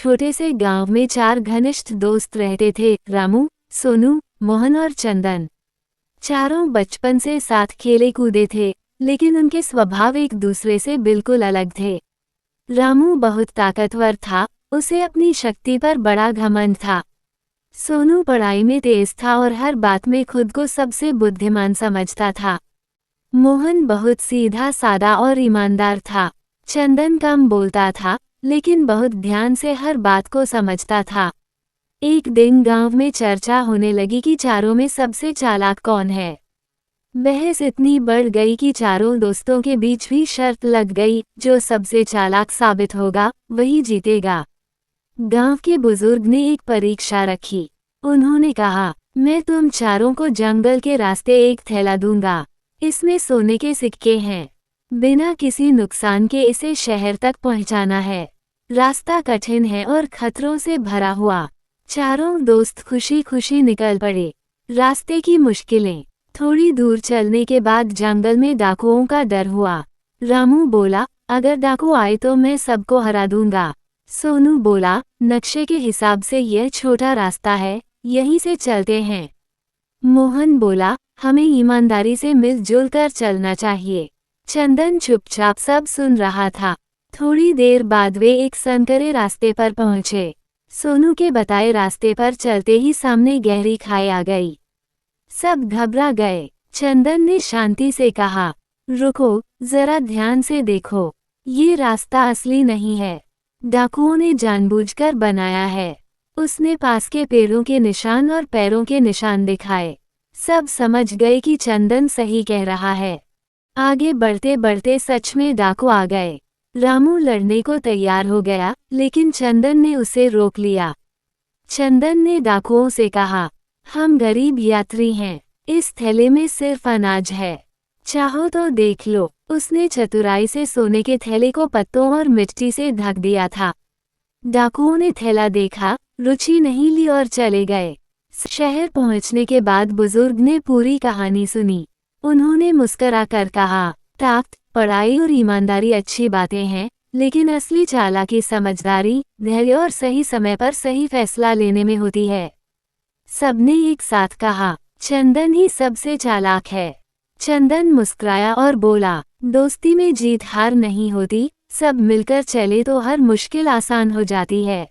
छोटे से गांव में 4 घनिष्ठ दोस्त रहते थे, रामू, सोनू, मोहन और चंदन। चारों बचपन से साथ खेले कूदे थे, लेकिन उनके स्वभाव एक दूसरे से बिल्कुल अलग थे। रामू बहुत ताकतवर था, उसे अपनी शक्ति पर बड़ा घमंड था। सोनू पढ़ाई में तेज था और हर बात में खुद को सबसे बुद्धिमान समझता था। मोहन बहुत सीधा सादा और ईमानदार था। चंदन कम बोलता था, लेकिन बहुत ध्यान से हर बात को समझता था। एक दिन गांव में चर्चा होने लगी कि चारों में सबसे चालाक कौन है। बहस इतनी बढ़ गई कि चारों दोस्तों के बीच भी शर्त लग गई, जो सबसे चालाक साबित होगा वही जीतेगा। गांव के बुजुर्ग ने एक परीक्षा रखी। उन्होंने कहा, मैं तुम चारों को जंगल के रास्ते एक थैला दूंगा। इसमें सोने के सिक्के हैं। बिना किसी नुकसान के इसे शहर तक पहुंचाना है। रास्ता कठिन है और खतरों से भरा हुआ। चारों दोस्त खुशी खुशी निकल पड़े। रास्ते की मुश्किलें। थोड़ी दूर चलने के बाद जंगल में डाकुओं का डर हुआ। रामू बोला, अगर डाकू आए तो मैं सबको हरा दूंगा। सोनू बोला, नक्शे के हिसाब से यह छोटा रास्ता है, यहीं से चलते हैं। मोहन बोला, हमें ईमानदारी से मिलजुल कर चलना चाहिए। चंदन चुपचाप सब सुन रहा था। थोड़ी देर बाद वे एक संकरे रास्ते पर पहुंचे। सोनू के बताए रास्ते पर चलते ही सामने गहरी खाई आ गई। सब घबरा गए। चंदन ने शांति से कहा, रुको, जरा ध्यान से देखो, ये रास्ता असली नहीं है। डाकुओं ने जानबूझकर बनाया है। उसने पास के पेड़ों के निशान और पैरों के निशान दिखाए। सब समझ गए कि चंदन सही कह रहा है। आगे बढ़ते बढ़ते सच में डाकू आ गए। रामू लड़ने को तैयार हो गया, लेकिन चंदन ने उसे रोक लिया। चंदन ने डाकुओं से कहा, हम गरीब यात्री हैं, इस थैले में सिर्फ अनाज है, चाहो तो देख लो। उसने चतुराई से सोने के थैले को पत्तों और मिट्टी से ढक दिया था। डाकुओं ने थैला देखा, रुचि नहीं ली और चले गए। शहर पहुंचने के बाद बुजुर्ग ने पूरी कहानी सुनी। उन्होंने मुस्कुराकर कहा, ताकत, पढ़ाई और ईमानदारी अच्छी बातें हैं, लेकिन असली चालाकी समझदारी, धैर्य और सही समय पर सही फैसला लेने में होती है। सबने एक साथ कहा, चंदन ही सबसे चालाक है। चंदन मुस्कुराया और बोला, दोस्ती में जीत हार नहीं होती, सब मिलकर चले तो हर मुश्किल आसान हो जाती है।